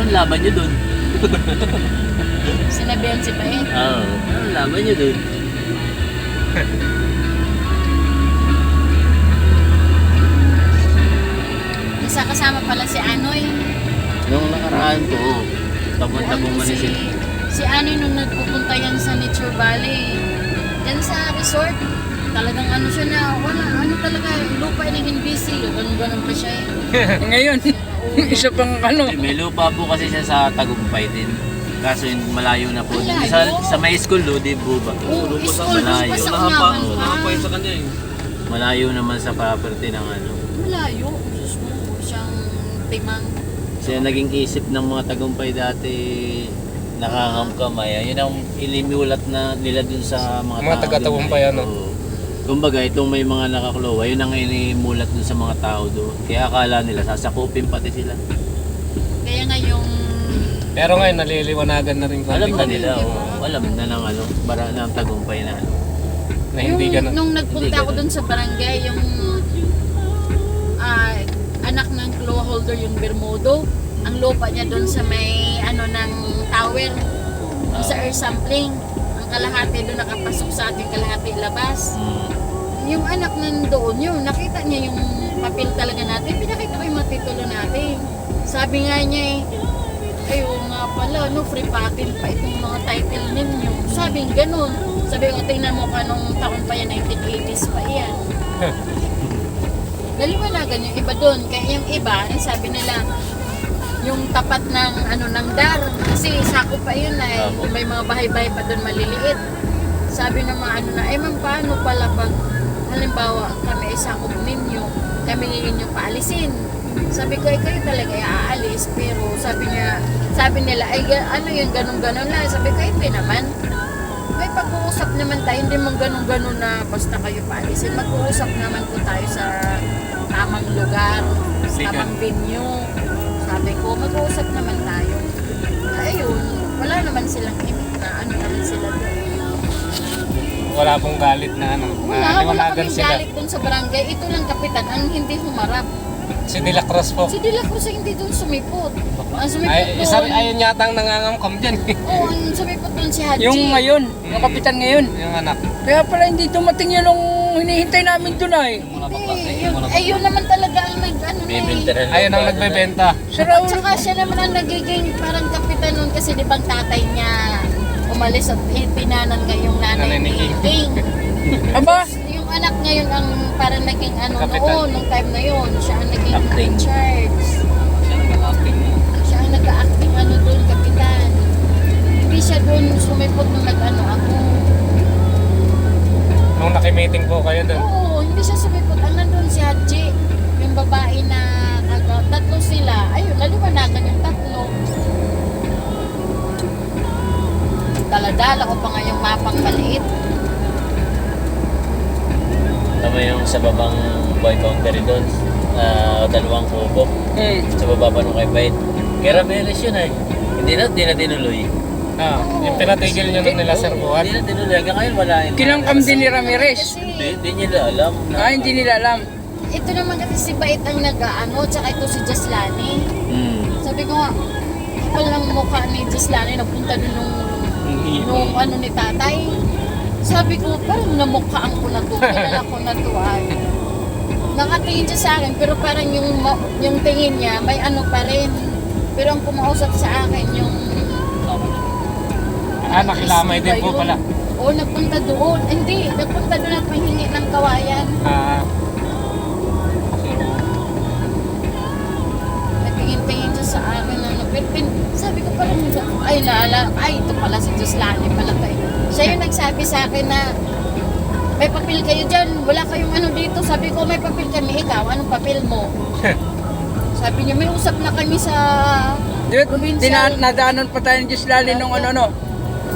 Anong laban nyo dun? Sinabihan si Pait. Oo. Anong laban nyo dun? Kasama pala si Anoy. Nung nakaraan po, tabon-tabong manisin. Si Anoy nung nagpupunta yan sa Nature Valley. Yan sa resort. Talagang ano siya na, wala, ano talaga, lupa naging busy. Ganun pa siya eh. Ngayon, isa pang ano. May lupa po kasi siya sa Tagumpay din. Kaso yun, malayo na po. Malayo? Sa may school, di po ba? Oo, school, malayo. pa sa Kunyaman pa. Nakapay sa kanya eh. Malayo naman sa property ng ano. Malayo. Diyos mo, siyang timang. Siya naging isip ng mga Tagumpay dati nakakamkamay. Yun ang ilimiulat na nila dun sa mga tao. taga-Tagumpay ano. Oo. Kumbaga, itong may mga nakaklowa, yun ang inimulat dun sa mga tao doon. Kaya akala nila, sasakupin pati sila. Kaya nga yung... Pero ngayon, naliliwanagan na rin Alam na konti nila, alam na ng ano, bara ng Tagumpay na ano. na hindi ganun. Nung nagpunta ako dun sa barangay, yung anak ng claw holder, yung Bermudo, ang lupa niya dun sa may ano ng tower, sa air sampling. Ang kalahati doon nakapasok sa ating kalahati labas. Yung anak nandoon yun, nakita niya yung papel talaga natin, pinakita ko yung mga titulo natin. Sabi nga niya ayo nga pala, no, free patent pa itong mga title ninyo. Sabi ganun. Sabi ko, tingnan mo ka nung taon pa yan, 1980s pa yan. Naliwanagan yung iba doon. Kaya yung iba, sabi nila, yung tapat ng ano ng dar, kasi sakop pa yun na may mga bahay-bahay pa doon maliliit. Sabi ng mga ano na, ma'am, paano pala pag halimbawa kami ay sakop ninyo, kami ninyo paalisin. Sabi ko, kayo talaga aalis, pero sabi nila, ano yung ganun-ganun lang. Sabi ko, hindi naman. May pag-uusap naman tayo, hindi mong ganun-ganun na basta kayo paalisin. Mag-uusap naman po tayo sa tamang lugar, tamang venue. Sabi ko, mag-uusap naman tayo. Ayun, wala naman silang imik na ano naman sila doon. Wala pong galit na ano. Wala kaming galit doon sa barangay. Ito lang kapitan ang hindi humarap. Si De La Cruz po. Si De La Cruz ay hindi doon sumipot. Ang sumipot Ay, doon. ayun yata ang nangangamkam dyan. Oo, ang sumipot doon si Haji. Yung ngayon, yung kapitan ngayon. Yung anak. Kaya pala hindi dumating yun nung hinihintay namin doon ay. Yun naman talaga ang ano na Ayun ang nagbebenta. At saka siya naman ang nagiging parang kapitan nun kasi di bang tatay niya umalis at tinanan nga yung nanay ni King. Aba, Yung anak ngayon ang parang naging ano Kapitan. noon, nung time na yun. Siya ang naging Acting. in charge. Siya ang nag-acting ano doon, kapitan. Hindi siya doon sumipot nung nag-ano ako. Nung nakimeeting po kayo doon. Oo, hindi siya sumipot. Ang nandun si Haji, yung babae na tatlo sila. Ayun, naliwanagan yung tatlo. Daladala ko pa nga yung mapang maliit. Tama yung sa babang boy boundary doon. Dalawang kubo. Sa baba pa nung kay Bait. Kaya Ramirez yun ay. Hindi na tinuloy. Yung pinatigil nyo nung nila Sir Buwan. Hindi na tinuloy. Hanggang ngayon wala. kinangkam din ni Ramirez. Hindi nila alam. Hindi nila alam. Ito naman kasi si Bait ang nag-ano, tsaka ito si Jaslani. Sabi ko nga, kapal lang mukha ni Jaslani, napunta dun nung ano ni tatay. Sabi ko, parang namukhaan ko na to, kilala ko na to ay. Nakatingin siya sa akin, pero parang yung tingin niya, may ano pa rin. Pero ang kumausap sa akin, yung... Nakilamay din po pala. Oo, nagpunta doon. Hindi, nagpunta doon at mahingi ng kawayan. Nagtingin-tingin siya sa akin. Sabi ko parang, ito pala si Joslani pala to. Siya yung nagsabi sa akin na, may papel kayo dyan, wala kayong ano dito. Sabi ko, may papel kami, ikaw, anong papel mo? Sabi niya, may usap na kami sa provincial. Nadaanan pa tayo ng Gislali nung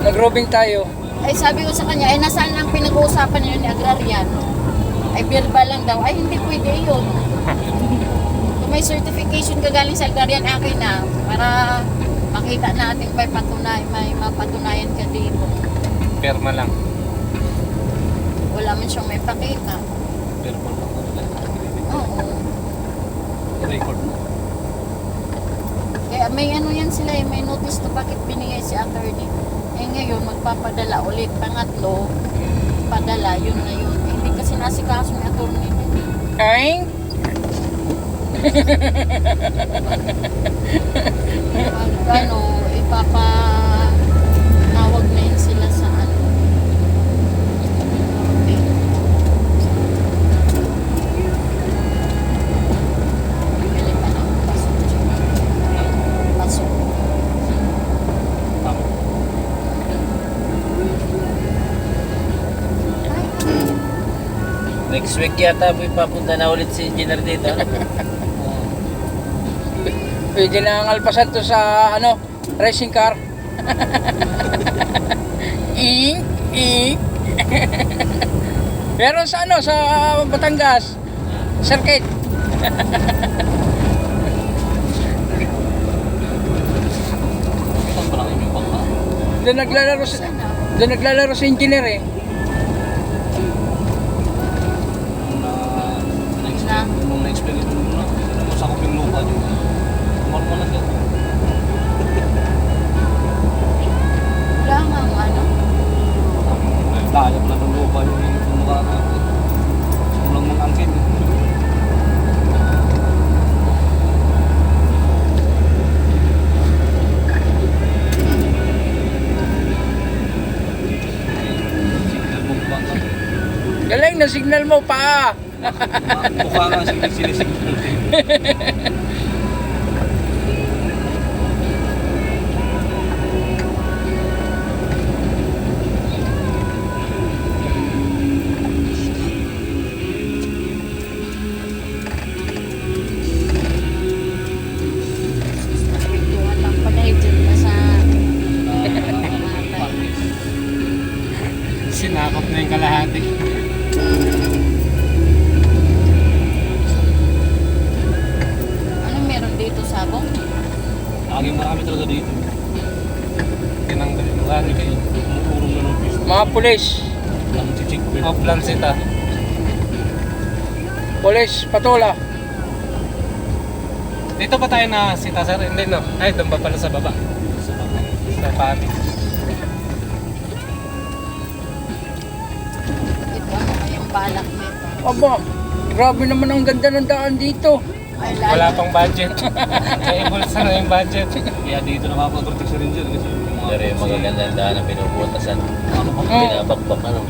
nag-robing tayo. Ay sabi ko sa kanya, nasaan ang pinag-uusapan niyo ni Agrarian? Ay verbal lang daw, ay hindi pwede yun. Kung may certification ka galing sa Agrarian, akin na, para makita natin may mapatunayan ka dito. Perma lang. Wala man siyang may pakita. Perma lang. Oo. Record. Kaya may ano yan sila eh, may notice to bakit binigay si attorney. Eh ngayon, magpapadala ulit. Pangatlo, padala, yun na yun. Eh, hindi kasi nasikaso ni attorney. Ay? Ano, ipapatawag na yun sila sa ano. Okay. Bili pa ng pasok dyan. Pasok. Next week yata po ipapunta na ulit si engineer dito. Ano? Pwede na ang alpasan to sa ano, racing car. Ing, ing. Pero sa ano, sa Batangas, circuit. Doon naglalaro si, doon naglalaro si engineer eh. Na. Nung na-experience mo na, masakop yung lupa nyo. Marma na siya. Wala nga ang ano. Dayap na ng lupa yung mukha natin. Walang mga angkin. Signal mo pa ka. Galing na signal mo pa. Mukha nga sinisignal. Pintuan lang pala eh, dyan pa sa Sinakop na yung kalahati. ano meron dito sabong? Laging marami talaga dito. Tinanggal yung kalahati kayo. Umurong na ng pisto. Mga pulis, Ang chichik ko. Off lansita. pulis, patola. Dito pa tayo na sita sir? Hindi no? Ay, doon ba pala sa baba? Sa pati. Ito ano kayang balak nito? Aba, grabe naman ang ganda ng daan dito. Ay, Wala pang budget. Kaya bulsa na yung budget. Kaya dito nakapag-protect sa ranger kasi yung mga Pero yung magagandang daan na binubutasan. ano pa. Binabakbak ano.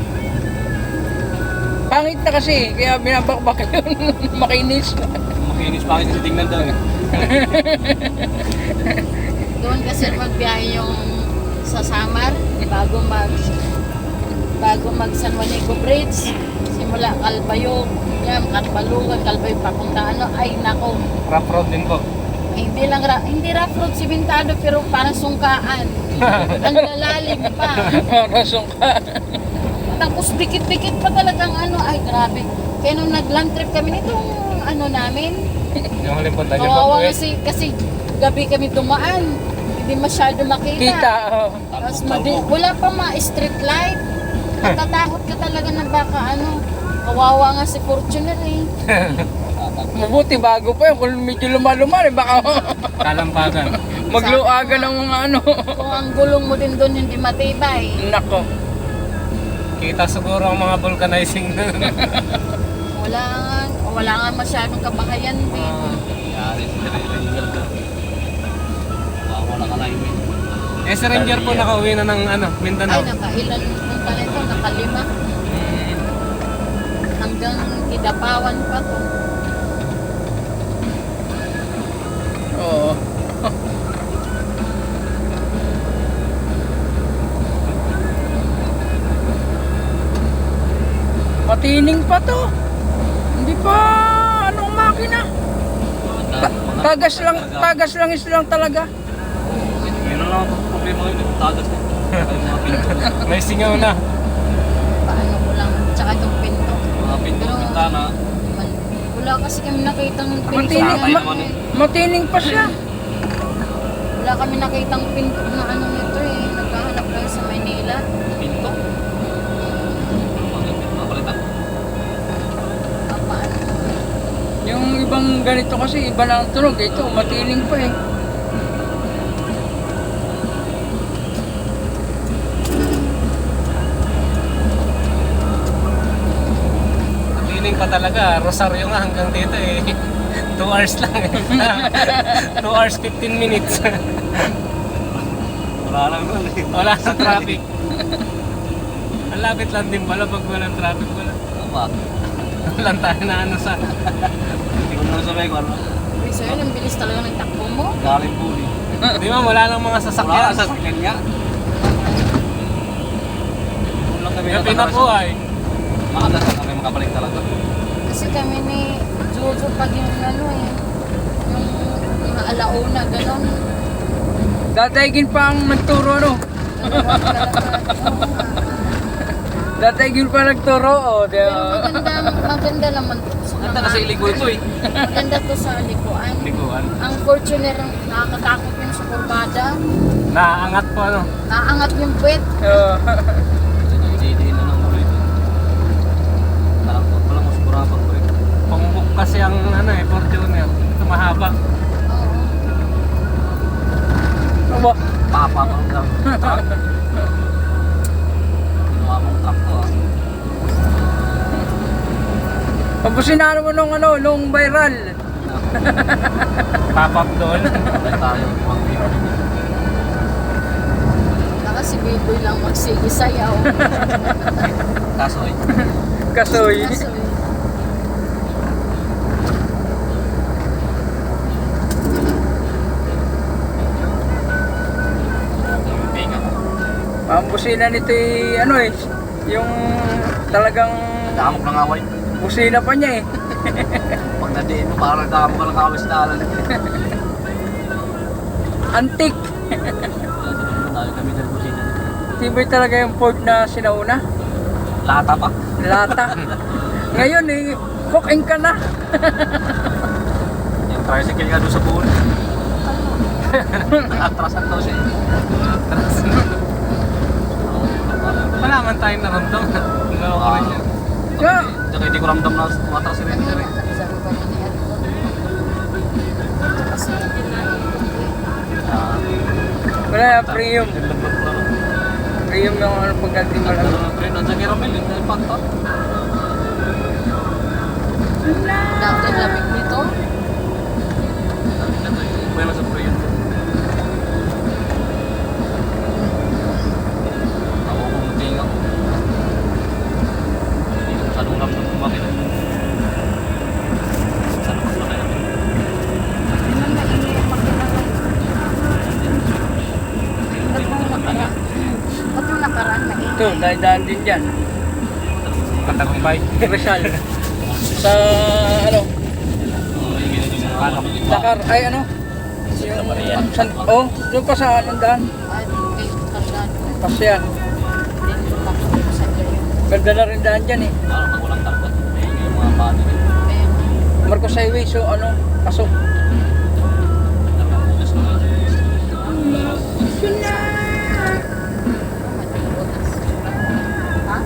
Pangit na kasi, kaya binabakbak yun. Makinis. Makinis pa kasi tingnan daw. Doon kasi magbiyahe yung sa Samar bago mag San Juanico Bridge, simula Calbayog, yan Calbalugan, Calbayog papunta ano, ay nako. Rough road din po. Hindi lang hindi rough road simentado pero parang sungkaan. Ang lalalim pa. Rasong ka. Tapos dikit-dikit pa talagang ano, ay grabe. Kaya nung nag-land trip kami nitong ano namin, Yung huling punta niyo po. kawawa kasi gabi kami dumaan. Hindi masyado makita. Kita. Oh. Tapos wala pa mga street light. Natatakot ka talaga na baka ano, kawawa nga si Fortuner eh. Mabuti bago pa yun. Kung medyo luma-luma, eh, baka Kalampagan. magluaga ng mga ano. Kung ang gulong mo din doon hindi matibay. Nako. Kita siguro ang mga vulcanizing doon. Wala nga masyadong kabahayan din. Yari si ranger daw. Wala ka na yun. Eh si Ranger po nakauwi na ng ano, Ay, Mindanao. nakailan punta nito, nakalima. Mm. Hanggang Kidapawan pa to. Oo. Matining pa to. Hindi pa anong makina. Tagas lang talaga. Yun na lang ang problema ngayon. Tagas na. Ay, mga pinto. May singaw na. Paano ko lang, tsaka itong pinto. Mga pinto, pintana. Wala kasi kami nakitang pinto. Matining, Tatay naman eh. matining pa siya. Wala kami nakitang pinto na ano nito eh. Naghahanap kayo sa Maynila. Pinto. Mapalitan. Paano? Yung ibang ganito kasi iba na ang tunog. Ito matining pa eh. pa talaga. Rosario nga hanggang dito eh. 2 hours lang eh. 2 hours 15 minutes. Wala lang nun eh. Wala sa traffic. Ang lapit lang din pala pag walang traffic wala. Tama. Walang tayo na ano sa... Hindi ko naman sabay ko ano. Uy, sa'yo, ang bilis talaga ng takbo mo. Galing po eh. Di ba wala lang mga Wala sasakyan. ka sasakyan niya. Doon lang kami Yung pinabuhay. Maaga na kami makabalik talaga. Kasi kami ni Jojo pag yung ano eh, yung mga alauna, gano'n. Dadaigin pa ang nagturo, ano? Dadaigin pa nagturo, oh. Pero maganda naman to. Sa Ganda mga- kasi iligo ito eh. Maganda to sa likuan. Liguan. Ang Fortuner, nakakatakot yung sa kurbada. Naangat po ano. Naangat yung puwet. JD na ng ulo ito. Takot pala mas burabang ko eh. Pangbuk kasi ang ano eh, Fortuner. Ito mahaba. Oo. Aba, Papa pa lang. Truck. Ginawa mong truck to ah. pabusinaan mo nung ano, nung viral. Pop up doon. Balik tayo. Baka si Biboy lang magsigisayaw. Kaso eh. Kasoy. Kaso eh, Ang busina nito ano eh, yung talagang Nagkamok ng away. busina pa niya eh. Pag nadiin mo, parang nagkamok ka ng awis na alam. Antik. Tayo kami ng kusina. Tibay talaga yung Ford na sinauna. Lata pa. Lata. Ngayon eh, cooking ka na. Yung tricycle nga doon sa buhon. Atrasan daw siya. Wala man tayong naramdaman. Loko rin yan. Yeah. Tsaka hindi ko ramdam na tumatras si Renzo eh. sabi ko na niya. Kasi hindi na Wala, premium. Yung lagbag ko lang. Premium yung ano pagdating mo lang. Nandiyan kay Ramel, yung panta. dati lamig nito. Iba na sa pre yun. Ako kung tingak. Hindi ko masyadong ramdam kung bakit. Sana mas na kaya. Hindi man maingay ang makina ng... Ba't mo nakaraan? Ba't mo nakaraan maingay? Ito, dahil din dyan. Katagumpay. Rizal. Sa ano, Dakar, ay ano? Yung, oh, doon pa sa anong daan. Ay, kay Cargado. Pasyan. Hindi ko makakita sa ganyan. Ganda na rin daan dyan eh. Ano pag walang targa? Yung mga body. Kaya, Marcos Highway, so ano, pasok. ha?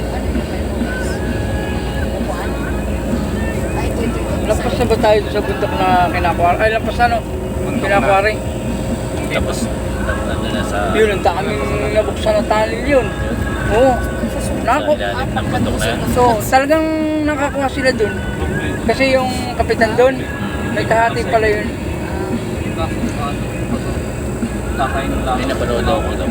Ano yung may bukas? Upuan? Ay, ito. Lampas na ba tayo sa bundok na kinakwari? Ay, lampas na no? Kinakwari. Tapos, nandun na sa... Yun, ang daming nabuksan na talil yun. Oo. Nako. ilalim ng bundok na yun. So, talagang nakakuha sila dun. Kasi yung kapitan dun, may kahati pala yun. Kakain lang. May napanood ako daw.